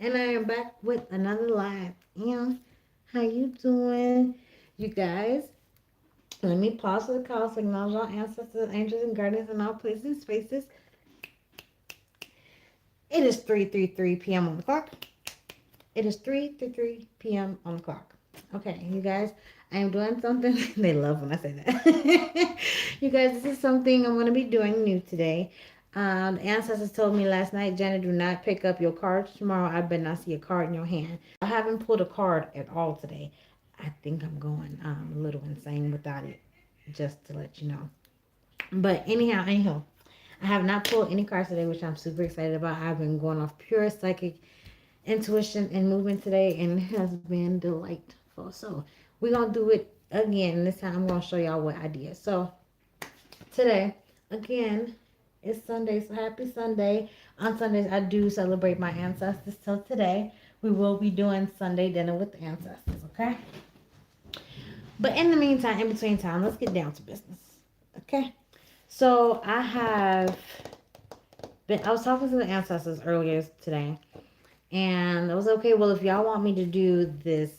And I am back with another live. How you doing? You guys, let me pause for the call to acknowledge our ancestors, angels, and guardians in all places and spaces. It is 3:33 p.m. on the clock. It is 3:33 p.m. on the clock. Okay, you guys, I am doing something. They love when I say that. You guys, this is something I'm going to be doing new today. The ancestors told me last night, Janet, do not pick up your cards tomorrow. I better not see a card in your hand. I haven't pulled a card at all today. I think I'm going a little insane without it, just to let you know. But anyhow, I have not pulled any cards today, which I'm super excited about. I've been going off pure psychic intuition and movement today, and it has been delightful. So we're gonna do it again. This time I'm gonna show y'all what I did. So today, again, it's Sunday, so happy Sunday. On Sundays, I do celebrate my ancestors. So today, we will be doing Sunday dinner with the ancestors, okay? But in the meantime, in between time, let's get down to business, okay? So I was talking to the ancestors earlier today, and I was okay, well, if y'all want me to do this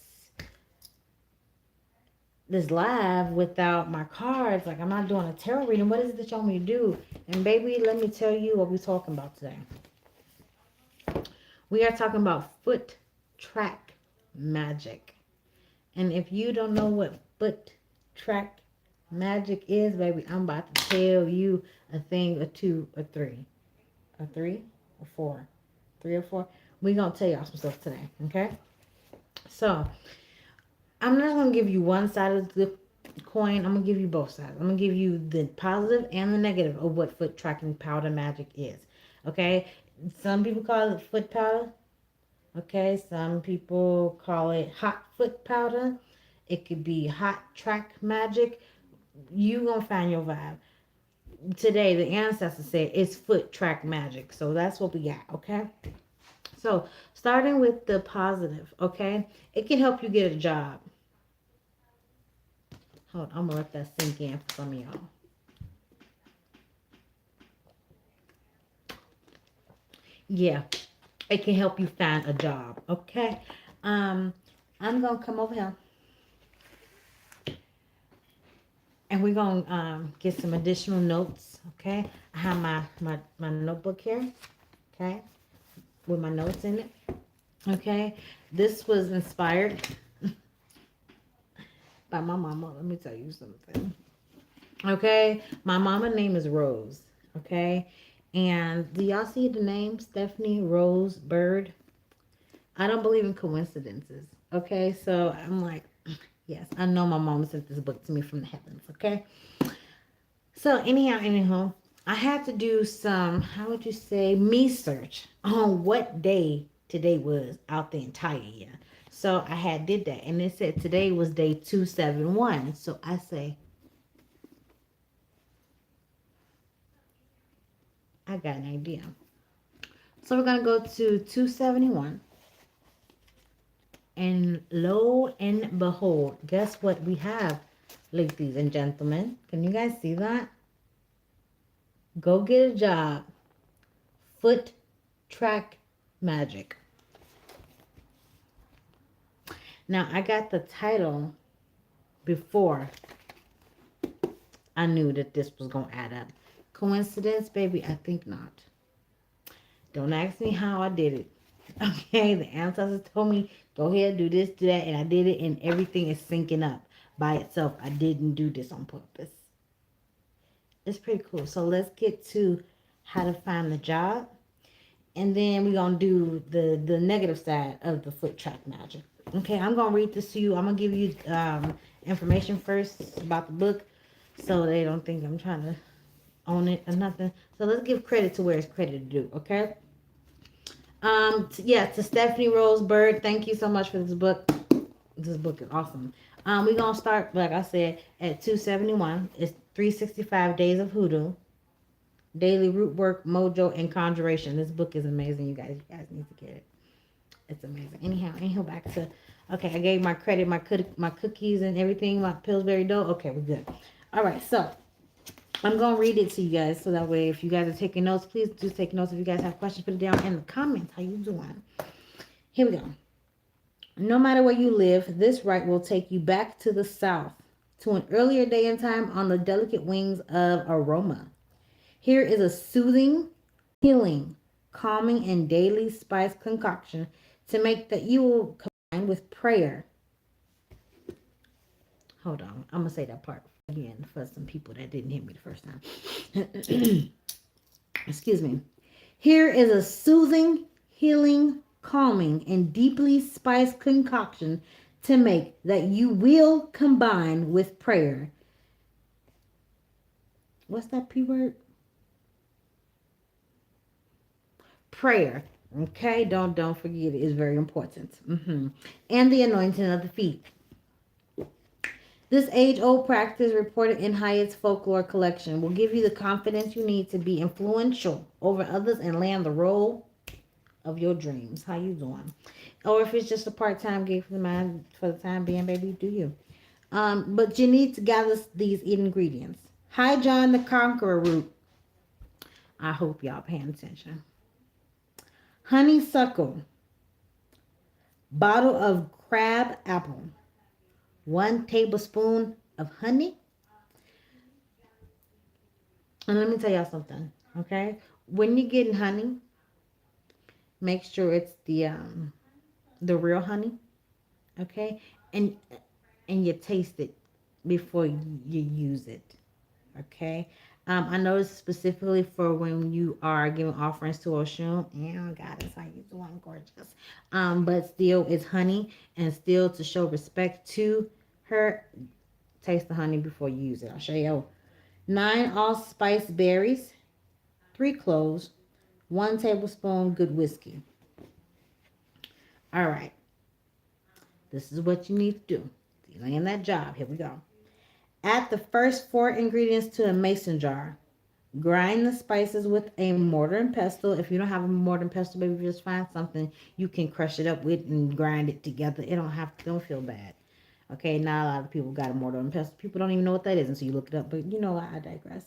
live without my cards, like I'm not doing a tarot reading, what is it that y'all want me to do? And baby, let me tell you what we're talking about today. We are talking about foot track magic. And if you don't know what foot track magic is, baby, I'm about to tell you a thing or two or three. A three or four. 3 or 4. We're going to tell y'all some stuff today, okay? So, I'm not going to give you one side of the coin. I'm going to give you both sides. I'm going to give you the positive and the negative of what foot tracking powder magic is, okay? Some people call it foot powder, okay? Some people call it hot foot powder. It could be hot track magic. You going to find your vibe. Today, the ancestors said it's foot track magic. So that's what we got, okay? So, starting with the positive, okay? It can help you get a job. Hold on, I'm going to let that sink in for some of y'all. Yeah, it can help you find a job, okay? I'm going to come over here. And we're going to get some additional notes, okay? I have my notebook here, okay? With my notes in it, okay? This was inspired by my mama. Let me tell you something, okay? My mama's name is Rose, okay? And do y'all see the name Stephanie Rose Bird? I don't believe in coincidences, okay? So I'm like, yes, I know my mama sent this book to me from the heavens, okay? So anyhow, I had to do some, how would you say, me search on what day today was out the entire year. So I had did that, and it said today was day 271. So I say, I got an idea. So we're going to go to 271. And lo and behold, guess what we have, ladies and gentlemen? Can you guys see that? Go get a job. Foot track magic. Now, I got the title before I knew that this was going to add up. Coincidence, baby? I think not. Don't ask me how I did it. Okay, the ancestors told me, go ahead, do this, do that, and I did it, and everything is syncing up by itself. I didn't do this on purpose. It's pretty cool. So let's get to how to find the job, and then we're going to do the negative side of the foot track magic. Okay, I'm going to read this to you. I'm going to give you information first about the book so they don't think I'm trying to own it or nothing. So let's give credit to where it's credit due, okay? To Stephanie Rose Bird, thank you so much for this book. This book is awesome. We're going to start, like I said, at 271. It's 365 days of hoodoo, daily root work, mojo, and conjuration. This book is amazing, you guys. You guys need to get it. It's amazing. Anyhow, back to, okay, I gave my credit, my cookies and everything, my Pillsbury dough. Okay, we're good. All right, so I'm going to read it to you guys so that way if you guys are taking notes, please do take notes. If you guys have questions, put it down in the comments. How you doing? Here we go. No matter where you live, this rite will take you back to the south, to an earlier day and time on the delicate wings of aroma. Here is a soothing, healing, calming, and daily spice concoction to make that you will combine with prayer. Hold on, I'm gonna say that part again for some people that didn't hear me the first time. Excuse me. Here is a soothing, healing, calming, and deeply spiced concoction to make that you will combine with prayer. What's that P word? Prayer. Okay, don't forget it. It's very important. And the anointing of the feet. This age-old practice, reported in Hyatt's folklore collection, will give you the confidence you need to be influential over others and land the role of your dreams. How you doing? Or if it's just a part-time gig for the time being, baby, do you? But you need to gather these ingredients. High John the Conqueror root. I hope y'all paying attention. Honeysuckle. Bottle of crab apple. 1 tablespoon of honey. And let me tell y'all something, okay? When you're getting honey, make sure it's the real honey, okay? And you taste it before you use it, okay? I know it's specifically for when you are giving offerings to Oshun. Oh, God, that's how you doing, gorgeous. But still, it's honey, and still to show respect to her, taste the honey before you use it. I'll show you. 9 allspice berries, 3 cloves, 1 tablespoon good whiskey. All right. This is what you need to do. You land that job. Here we go. Add the first 4 ingredients to a mason jar. Grind the spices with a mortar and pestle. If you don't have a mortar and pestle, baby, just find something you can crush it up with and grind it together. It don't feel bad. Okay, not a lot of people got a mortar and pestle. People don't even know what that is until you look it up. But you know, I digress.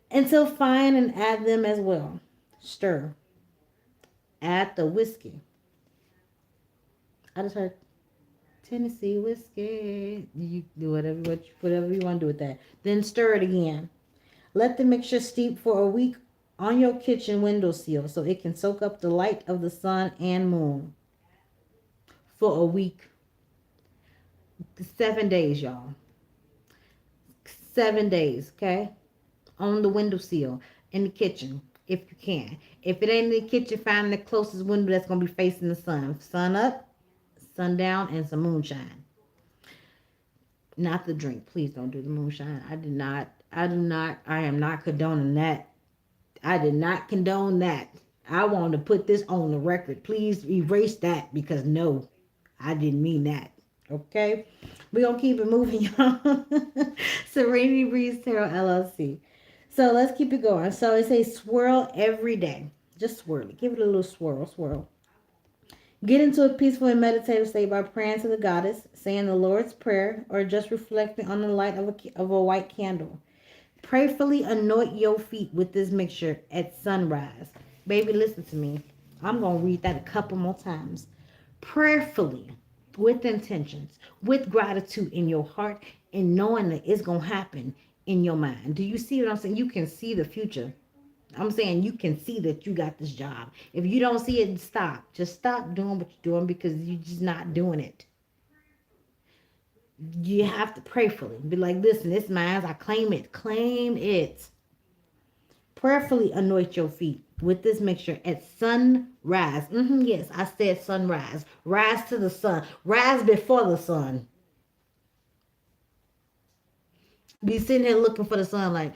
Until fine, and add them as well. Stir. Add the whiskey. I just heard Tennessee whiskey. You do whatever you want to do with that. Then stir it again. Let the mixture steep for a week on your kitchen windowsill so it can soak up the light of the sun and moon. For a week. 7 days, y'all. 7 days, okay? On the windowsill, in the kitchen, if you can. If it ain't in the kitchen, find the closest window that's going to be facing the sun. Sun up, sun down, and some moonshine. Not the drink. Please don't do the moonshine. I am not condoning that. I did not condone that. I want to put this on the record. Please erase that, because no, I didn't mean that. Okay? We're going to keep it moving, y'all. Serenity Breeze Tarot LLC. So let's keep it going. So it says swirl every day. Just swirl it. Give it a little swirl. Get into a peaceful and meditative state by praying to the goddess, saying the Lord's Prayer, or just reflecting on the light of a white candle. Prayerfully anoint your feet with this mixture at sunrise. Baby, listen to me. I'm going to read that a couple more times. Prayerfully, with intentions, with gratitude in your heart, and knowing that it's going to happen in your mind. Do you see what I'm saying? You can see the future. I'm saying you can see that you got this job. If you don't see it, stop. Just stop doing what you're doing, because you're just not doing it. You have to prayerfully be like, listen, it's mine. I claim it. Claim it. Prayerfully anoint your feet with this mixture at sunrise. Yes, I said sunrise. Rise to the sun. Rise before the sun. Be sitting here looking for the sun like,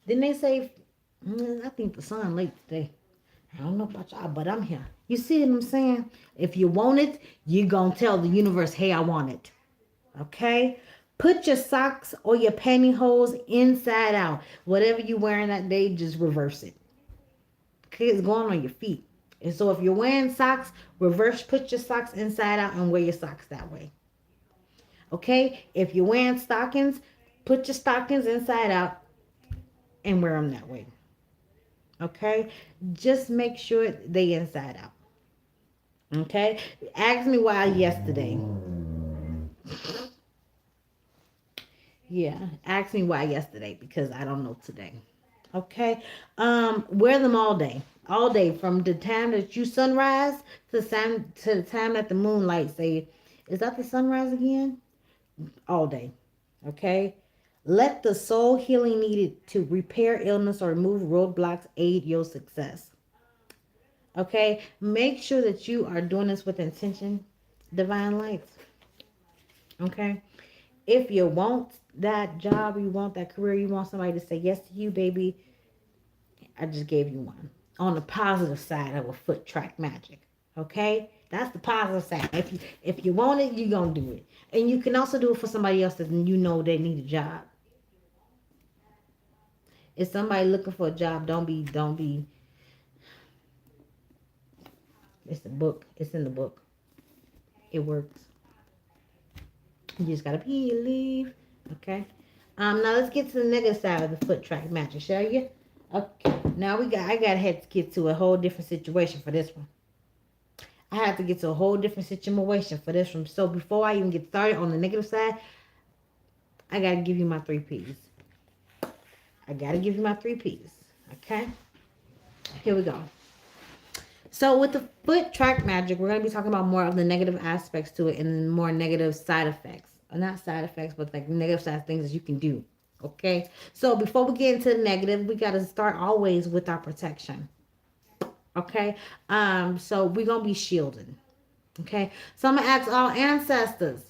didn't they say, I think the sun late today. I don't know about y'all, but I'm here. You see what I'm saying? If you want it, you're going to tell the universe, hey, I want it. Okay? Put your socks or your pantyhose inside out. Whatever you're wearing that day, just reverse it. Okay? It's going on your feet. And so if you're wearing socks, put your socks inside out and wear your socks that way. Okay? If you're wearing stockings, put your stockings inside out and wear them that way. Okay? Just make sure they inside out. Okay? Ask me why yesterday. Yeah, ask me why yesterday because I don't know today. Okay? Wear them all day. All day from the time that you sunrise to the time that the moonlight say, is that the sunrise again? All day. Okay? Let the soul healing needed to repair illness or remove roadblocks aid your success. Okay? Make sure that you are doing this with intention, divine lights. Okay? If you want that job, you want that career, you want somebody to say yes to you, baby, I just gave you one. On the positive side of a foot track magic. Okay? That's the positive side. If you want it, you're gonna do it. And you can also do it for somebody else that you know they need a job. If somebody looking for a job, don't be it's the book. It's in the book. It works. You just gotta believe. Okay. Now let's get to the negative side of the foot track magic, shall you? Okay. Now I gotta have to get to a whole different situation for this one. I have to get to a whole different situation for this one. So before I even get started on the negative side, I gotta give you my three P's. I gotta give you my three P's. Okay. Here we go. So with the foot track magic, we're going to be talking about more of the negative aspects to it and more negative side effects. Not side effects, but like negative side things that you can do. Okay. So before we get into the negative, we got to start always with our protection. Okay. So we're going to be shielded. Okay. So I'm going to ask all ancestors,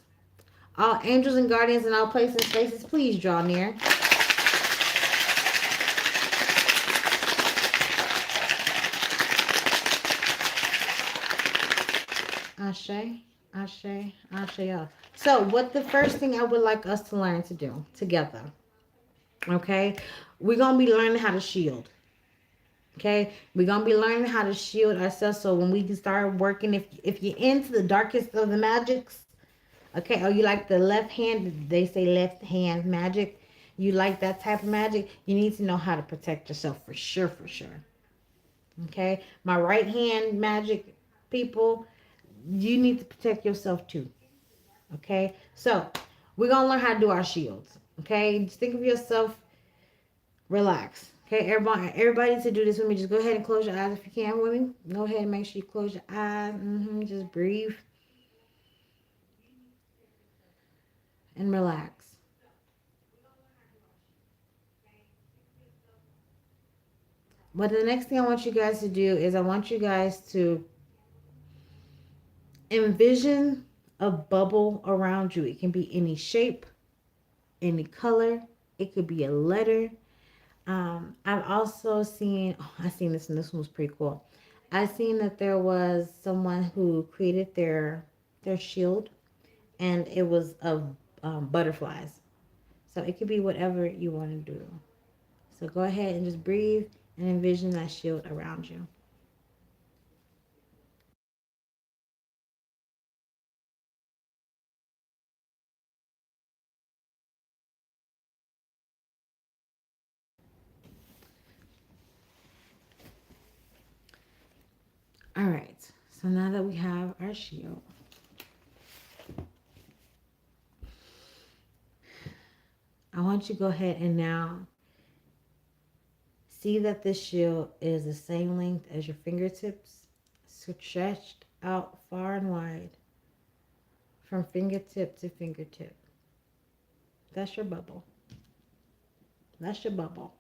all angels and guardians in all places and spaces, please draw near. Ashe, Ashe, Ashe. So, what the first thing I would like us to learn to do together, okay? We're going to be learning how to shield, okay? We're going to be learning how to shield ourselves so when we can start working, if you're into the darkest of the magics, okay, or you like the left hand, they say left hand magic, you like that type of magic, you need to know how to protect yourself for sure, okay? My right hand magic people, you need to protect yourself too. Okay, so we're gonna learn how to do our shields. Okay, just think of yourself, relax. Okay, everybody to do this with me. Just go ahead and close your eyes if you can with me. Go ahead and make sure you close your eyes. Just breathe and relax. But the next thing I want you guys to do is I want you guys to envision a bubble around you. It can be any shape, any color. It could be a letter. I've also seen, I seen this and this one was pretty cool. I seen that there was someone who created their shield, and it was of butterflies. So it could be whatever you want to do. So go ahead and just breathe and envision that shield around you. All right. So now that we have our shield, I want you to go ahead and now see that this shield is the same length as your fingertips, stretched out far and wide from fingertip to fingertip. That's your bubble. That's your bubble.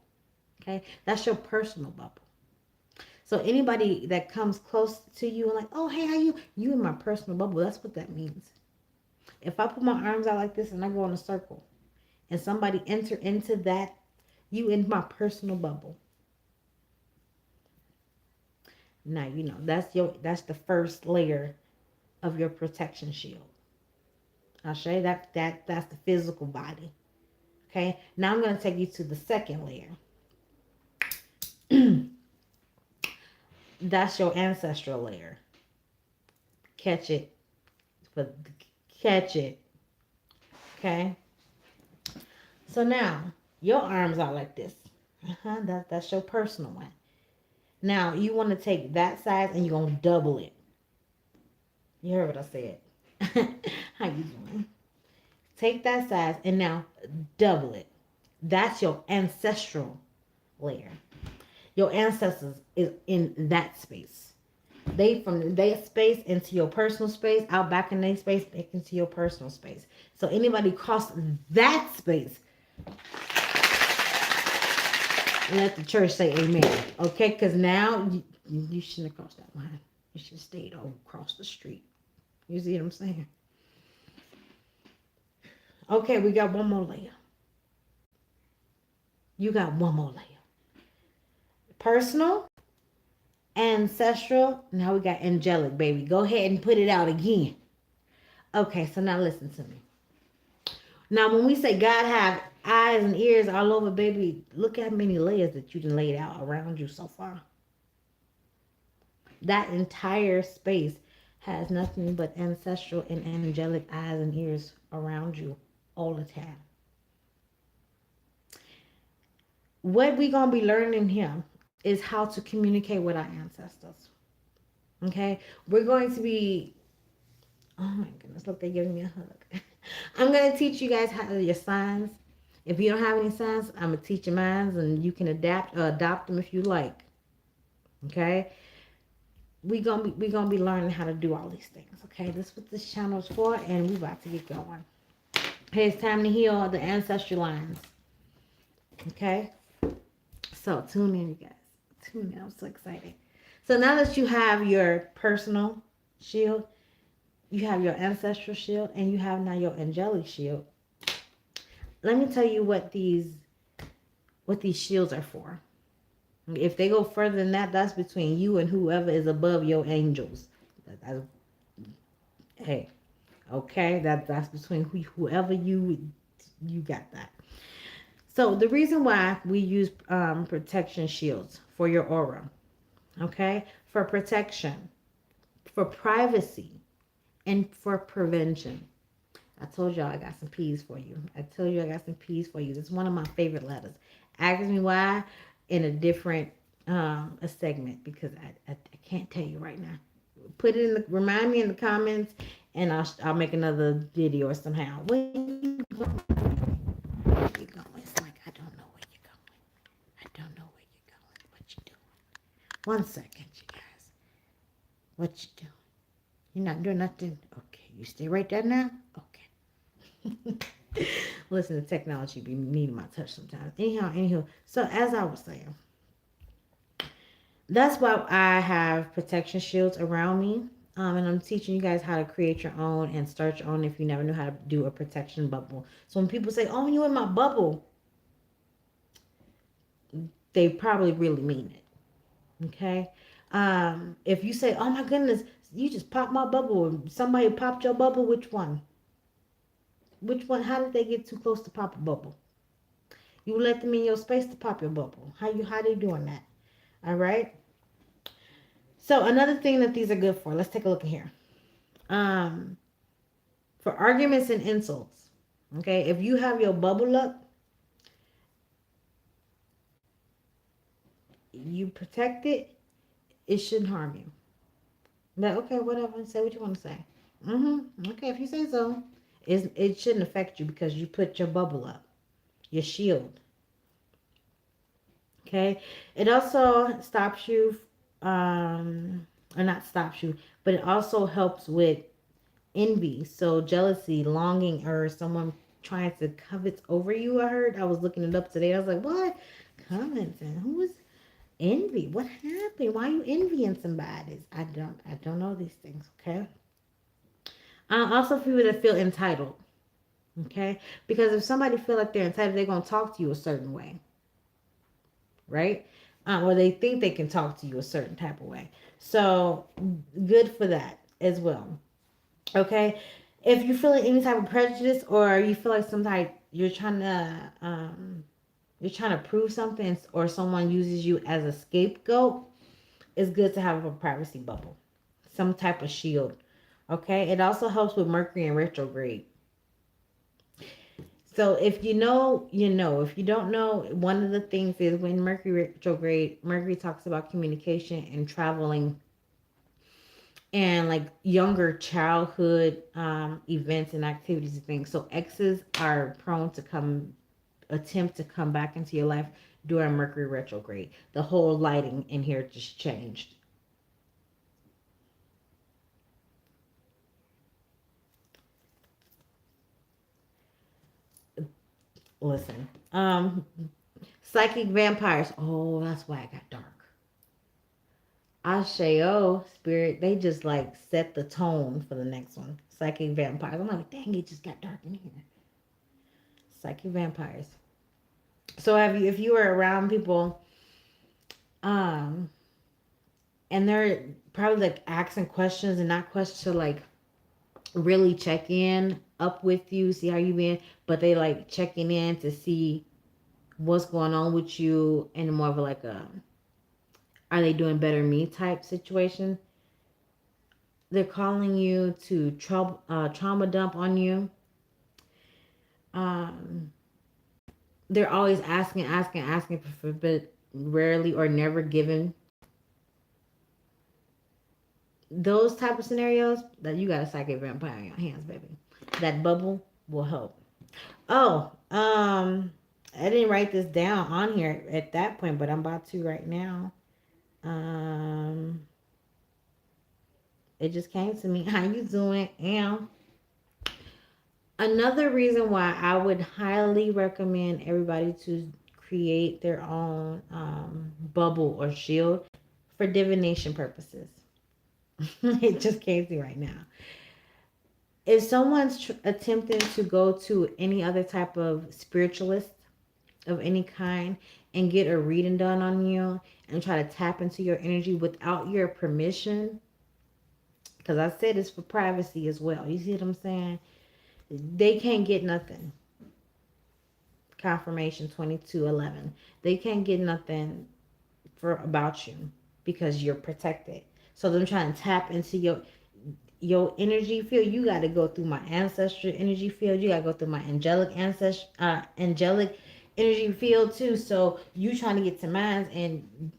Okay? That's your personal bubble. So anybody that comes close to you and like, oh, hey, how you? You in my personal bubble. That's what that means. If I put my arms out like this and I go in a circle and somebody enter into that, you in my personal bubble. Now, that's the first layer of your protection shield. I'll show you that's the physical body. Okay? Now I'm going to take you to the second layer. That's your ancestral layer. Catch it. Catch it. Okay? So now, your arms are like this. That's your personal one. Now, you want to take that size and you're going to double it. You heard what I said. How you doing? Take that size and now double it. That's your ancestral layer. Your ancestors is in that space. They from their space into your personal space, out back in their space, back into your personal space. So anybody cross that space, let the church say amen. Okay? Because now you shouldn't have crossed that line. You should have stayed across the street. You see what I'm saying? Okay, we got one more layer. You got one more layer. Personal, ancestral. Now we got angelic, baby. Go ahead and put it out again. Okay, so now listen to me. Now, when we say God have eyes and ears all over, baby, look at how many layers that you done laid out around you so far. That entire space has nothing but ancestral and angelic eyes and ears around you all the time. What we gonna be learning here is how to communicate with our ancestors. Okay, we're going to be. Oh my goodness! Look, they're giving me a hug. I'm gonna teach you guys how your signs. If you don't have any signs, I'm gonna teach you mine, and you can adapt or adopt them if you like. Okay, we gonna be learning how to do all these things. Okay, this is what this channel is for, and we about to get going. Hey, it's time to heal the ancestral lines. Okay, so tune in, you guys. Tune in. I'm so excited. So now that you have your personal shield, you have your ancestral shield, and you have now your angelic shield. Let me tell you what these shields are for. If they go further than that, that's between you and whoever is above your angels. Hey, okay, that's between whoever you got that. So the reason why we use protection shields for your aura, okay, for protection, for privacy, and for prevention. I told y'all I got some peas for you. I told you I got some peas for you. It's one of my favorite letters. Ask me why in a different a segment, because I can't tell you right now. Put it in the, remind me in the comments, and I'll make another video or somehow. Where you going? Where you going? It's like I don't know where you're going. I don't know where you're going. What you doing? 1 second, you guys. What you doing? You're not doing nothing. Okay, you stay right there now. Okay. Listen, the technology be needing my touch sometimes. Anyhow. So as I was saying, that's why I have protection shields around me. And I'm teaching you guys how to create your own and start your own if you never knew how to do a protection bubble. So when people say, "Oh, you in my bubble," they probably really mean it. Okay. If you say, "Oh my goodness, you just popped my bubble," somebody popped your bubble, which one? Which one? How did they get too close to pop a bubble? You let them in your space to pop your bubble. How they doing that? All right. So another thing that these are good for. Let's take a look at here. For arguments and insults. Okay, if you have your bubble up, you protect it. It shouldn't harm you. But okay, whatever. Say what you want to say. Okay, if you say so. It shouldn't affect you because you put your bubble up, your shield. Okay, it also stops you, or not stops you, but it also helps with envy, so jealousy, longing, or someone trying to covet over you. I was looking it up today. I was like, what? Commenting? Who is envy? What happened? Why are you envying somebody? I don't know these things. Okay. Also, people that feel entitled. Okay, because if somebody feel like they're entitled, they're gonna talk to you a certain way, right? Or they think they can talk to you a certain type of way. So good for that as well. Okay, if you're feeling any type of prejudice, or you feel like sometimes you're trying to prove something, or someone uses you as a scapegoat, it's good to have a privacy bubble, some type of shield. Okay, it also helps with Mercury in retrograde. So if you know, you know. If you don't know, one of the things is when Mercury retrograde, Mercury talks about communication and traveling and like younger childhood events and activities and things. So exes are prone to attempt to come back into your life during Mercury retrograde. The whole lighting in here just changed. Listen, psychic vampires. Oh, that's why it got dark. Asheo spirit, they just like set the tone for the next one. Psychic vampires. I'm like, dang, it just got dark in here. Psychic vampires. So if you were around people, um, and they're probably like asking questions and not questions to like really check in up with you, see how you been, but they like checking in to see what's going on with you in more of like a are they doing better me type situation. They're calling you to trauma dump on you. Um, they're always asking for, but rarely or never given. Those type of scenarios that you got a psychic vampire in your hands, baby. That bubble will help. Oh, I didn't write this down on here at that point, but I'm about to right now. Um, it just came to me. How you doing? And another reason why I would highly recommend everybody to create their own bubble or shield for divination purposes. It just came to me right now. If someone's attempting to go to any other type of spiritualist of any kind and get a reading done on you and try to tap into your energy without your permission, because I said it's for privacy as well. You see what I'm saying? They can't get nothing. Confirmation 2211. They can't get nothing for about you because you're protected. So them trying to tap into your energy field, you got to go through my ancestral energy field. You got to go through my angelic energy field too. So you trying to get to mine, and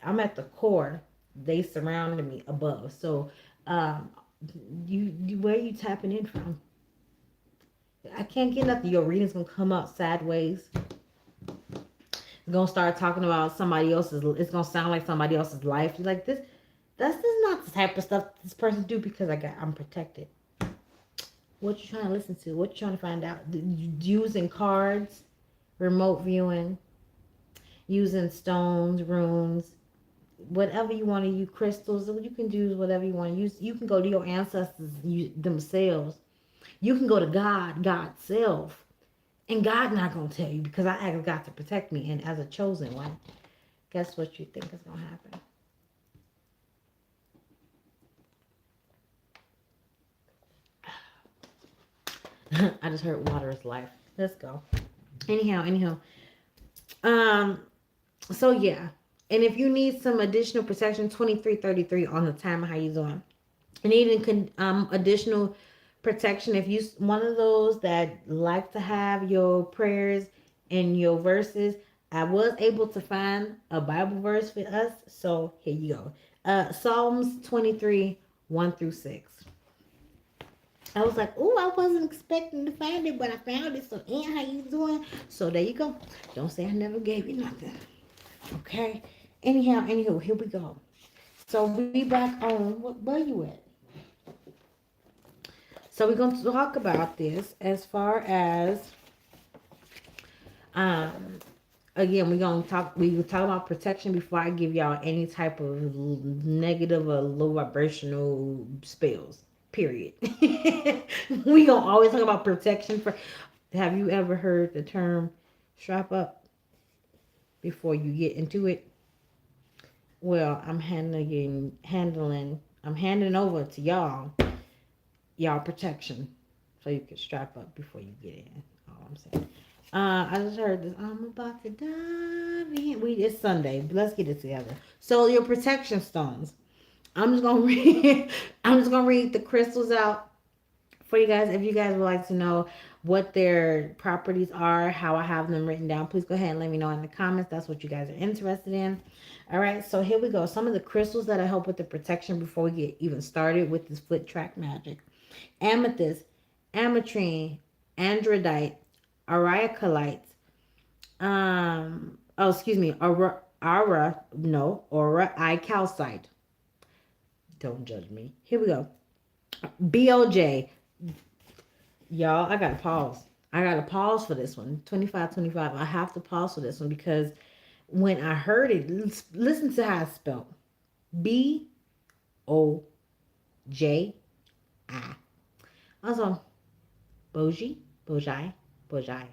I'm at the core. They surrounded me above. So, um, you where are you tapping in from? I can't get nothing. Your reading's gonna come out sideways. It's gonna start talking about somebody else's. It's gonna sound like somebody else's life. You're like this. That's not the type of stuff this person do because I'm protected. What you trying to listen to? What you trying to find out? Using cards, remote viewing, using stones, runes, whatever you want to use, crystals. You can use whatever you want to use. You can go to your ancestors themselves. You can go to God's self, and God not gonna tell you because I asked God to protect me, and as a chosen one, guess what you think is gonna happen? I just heard water is life. Let's go. Anyhow. Um, so yeah. And if you need some additional protection, 2333 on the timer, how you doing? And even additional protection, if you one of those that like to have your prayers and your verses, I was able to find a Bible verse for us. So here you go. Psalms 23, 1 through 6. I was like, oh, I wasn't expecting to find it, but I found it. So, Aunt, how you doing? So, there you go. Don't say I never gave you nothing. Okay? Anywho, here we go. So, we back on, where you at? So, we're going to talk about this as far as, again, we talk about protection before I give y'all any type of negative or low vibrational spells. Period. We gonna always talk about protection. Have you ever heard the term strap up before you get into it? Well, I'm handing over to y'all protection so you can strap up before you get in. All I'm saying. I just heard this. I'm about to dive in. It's Sunday. Let's get it together. So your protection stones. I'm just gonna read the crystals out for you guys. If you guys would like to know what their properties are, how I have them written down, please go ahead and let me know in the comments. That's what you guys are interested in. All right, so here we go. Some of the crystals that I help with the protection before we get even started with this foot track magic. Amethyst, ametrine, androdite, auricalite, oh, excuse me, aura I calcite. Don't judge me. Here we go. BOJ. Y'all, I gotta pause. I gotta pause for this one. 2525. I have to pause for this one because when I heard it, listen to how it's spelled. BOJI. Also, Boji, Bojai, Bojai. It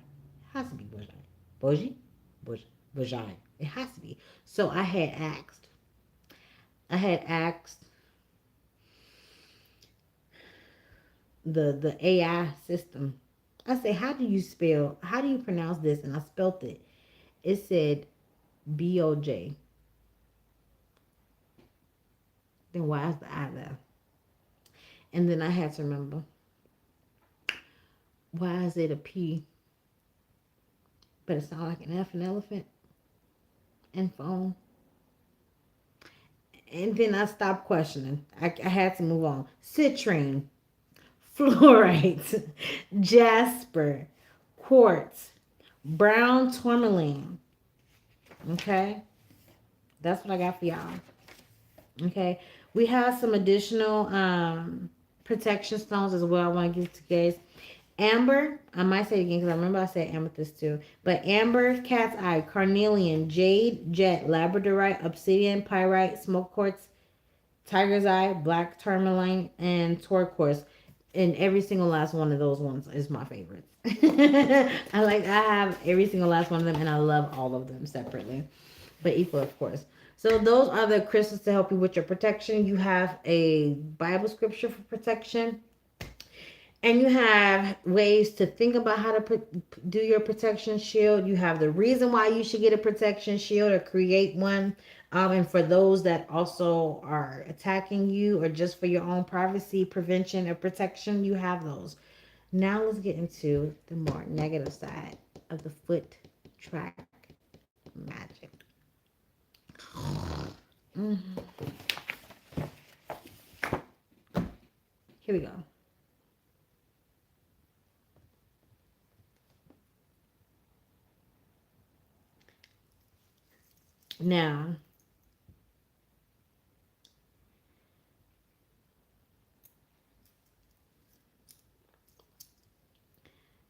has to be Bojai. Boji, Bojai. It has to be. So I had asked the AI system. I said, how do you pronounce this? And I spelt it. It said BOJ. Then why is the I there? And then I had to remember, why is it a P? But it sounds like an F, an elephant, and phone. And then I stopped questioning. I had to move on. Citrine, fluorite, jasper, quartz, brown tourmaline. Okay? That's what I got for y'all. Okay? We have some additional protection stones as well I want to give to you guys. Amber, I might say it again because I remember I said amethyst too. But amber, cat's eye, carnelian, jade, jet, labradorite, obsidian, pyrite, smoke quartz, tiger's eye, black tourmaline, and turquoise. And every single last one of those ones is my favorite. I have every single last one of them, and I love all of them separately, but equal, of course. So those are the crystals to help you with your protection. You have a Bible scripture for protection. And you have ways to think about how to do your protection shield. You have the reason why you should get a protection shield or create one. And for those that also are attacking you or just for your own privacy, prevention, or protection, you have those. Now let's get into the more negative side of the foot track magic. Here we go. Now,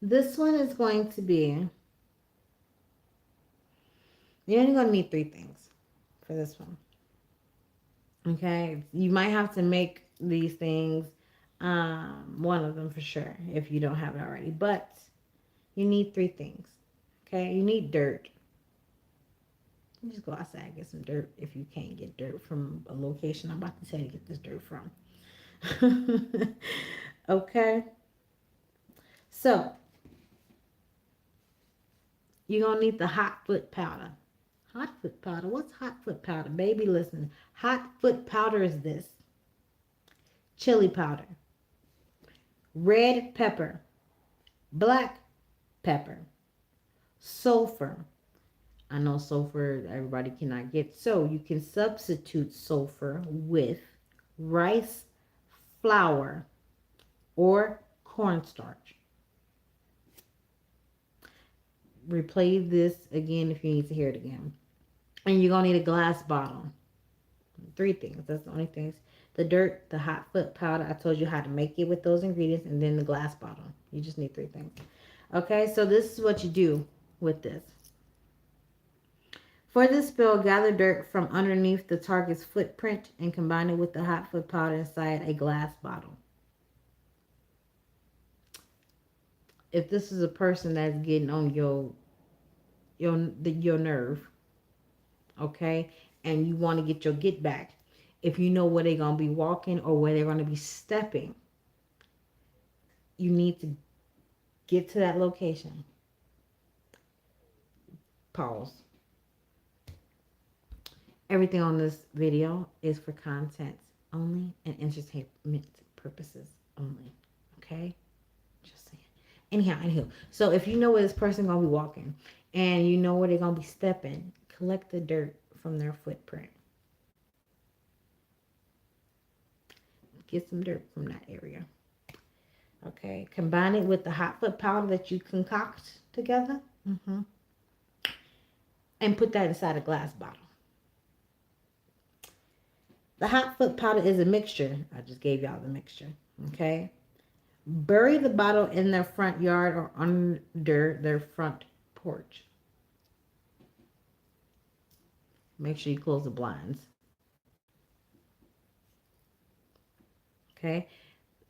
this one is going to be, you're only going to need 3 things for this one. Okay? You might have to make these things, one of them for sure, if you don't have it already. But you need 3 things. Okay? You need dirt. You just go outside and get some dirt if you can't get dirt from a location I'm about to tell you to get this dirt from. Okay? So, you're going to need the hot foot powder. Hot foot powder? What's hot foot powder? Baby, listen. Hot foot powder is this. Chili powder. Red pepper. Black pepper. Sulfur. I know sulfur everybody cannot get. So you can substitute sulfur with rice flour or cornstarch. Replay this again if you need to hear it again. And you're going to need a glass bottle. 3 things. That's the only things. The dirt, the hot foot powder. I told you how to make it with those ingredients. And then the glass bottle. You just need 3 things. Okay, so this is what you do with this. For this spell, gather dirt from underneath the target's footprint and combine it with the hot foot powder inside a glass bottle. If this is a person that's getting on your nerve, okay, and you want to get your get back, if you know where they're going to be walking or where they're going to be stepping, you need to get to that location. Pause. Everything on this video is for content only and entertainment purposes only. Okay? Just saying. Anyhow, anywho. So if you know where this person gonna be walking and you know where they're gonna be stepping, collect the dirt from their footprint. Get some dirt from that area. Okay. Combine it with the hot foot powder that you concoct together. And put that inside a glass bottle. The hot foot powder is a mixture. I just gave y'all the mixture. Okay. Bury the bottle in their front yard or under their front porch. Make sure you close the blinds. Okay.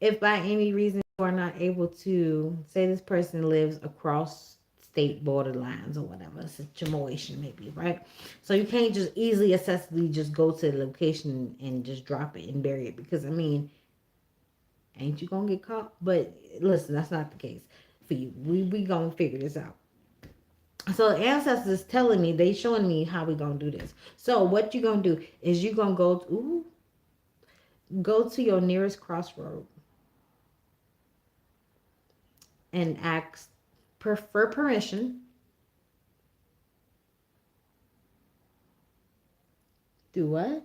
If by any reason you are not able to, say this person lives across state border lines or whatever situation may be, right? So you can't just easily accessibly just go to the location and just drop it and bury it, because I mean, ain't you gonna get caught? But listen, that's not the case for you. We gonna figure this out. So the ancestors telling me, they showing me how we gonna do this. So what you gonna do is you gonna go to your nearest crossroad and ask for permission. Do what?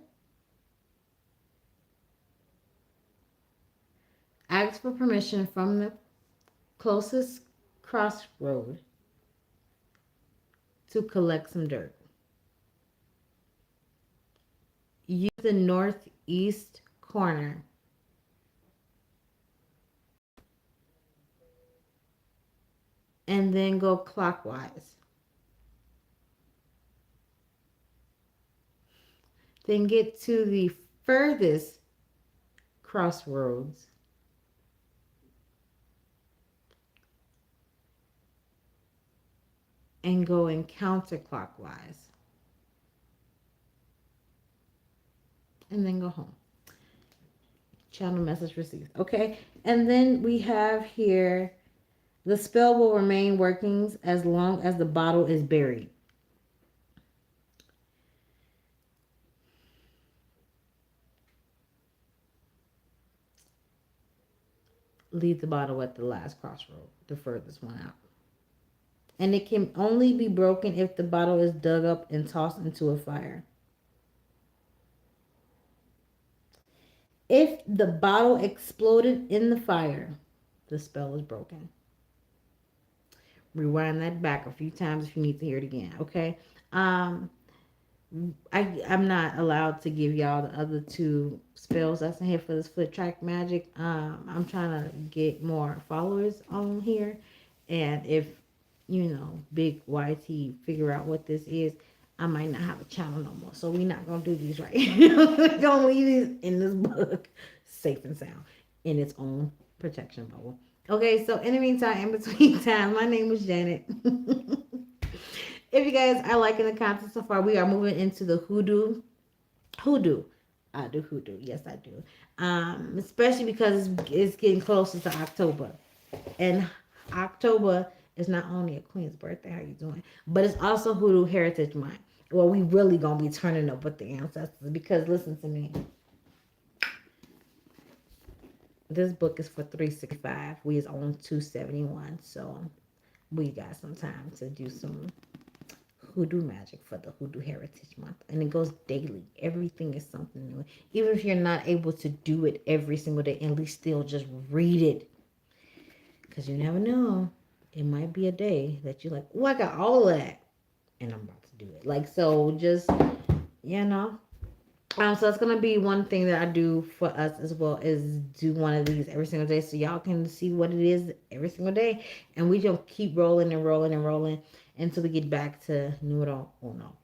Ask for permission from the closest crossroad to collect some dirt. Use the northeast corner and then go clockwise. Then get to the furthest crossroads and go in counterclockwise. And then go home. Channel message received. Okay. And then we have here, the spell will remain working as long as the bottle is buried. Leave the bottle at the last crossroad, the furthest one out. And it can only be broken if the bottle is dug up and tossed into a fire. If the bottle exploded in the fire, the spell is broken. Rewind that back a few times if you need to hear it again, okay? I'm not allowed to give y'all the other two spells that's in here for this foot track magic. I'm trying to get more followers on here, and if big YT figure out what this is, I might not have a channel no more. So we're not gonna do these right. We're gonna leave these in this book, safe and sound, in its own protection bubble. Okay, so in the meantime, in between time, my name is Janet. If you guys are liking the content so far, we are moving into the hoodoo. I do hoodoo. Yes, I do. Especially because it's getting closer to October. And October is not only a queen's birthday, how you doing? But it's also Hoodoo Heritage Month. Well, we really going to be turning up with the ancestors, because listen to me. This book is for $365. We is on $271. So we got some time to do some hoodoo magic for the Hoodoo Heritage Month, and it goes daily. Everything is something new. Even if you're not able to do it every single day, at least still just read it, because you never know. It might be a day that you're like, oh, I got all of that, and I'm about to do it. Like, so just so it's gonna be one thing that I do for us as well, is do one of these every single day, so y'all can see what it is every single day, and we just keep rolling and rolling and rolling until we get back to numero uno.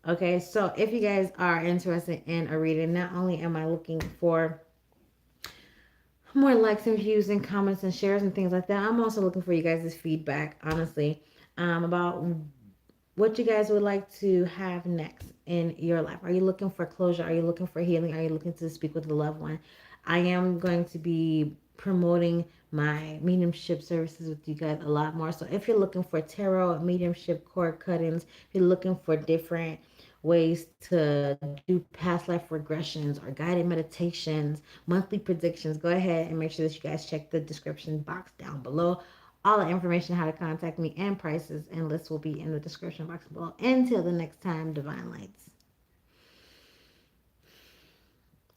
Okay, so if you guys are interested in a reading, not only am I looking for more likes and views and comments and shares and things like that, I'm also looking for you guys' feedback, honestly, about what you guys would like to have next in your life. Are you looking for closure? Are you looking for healing? Are you looking to speak with a loved one? I am going to be promoting my mediumship services with you guys a lot more. So if you're looking for tarot, mediumship cord cuttings, if you're looking for different ways to do past life regressions or guided meditations, monthly predictions, go ahead and make sure that you guys check the description box down below. All the information, how to contact me, and prices and lists will be in the description box below. Until the next time, Divine Lights,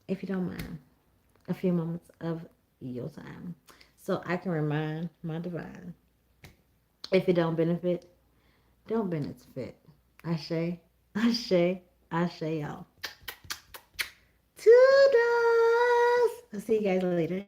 if you don't mind, a few moments of your time so I can remind my divine, if it don't benefit, don't benefit. Ashe, ashe, ashe, y'all. Toodles! I'll see you guys later.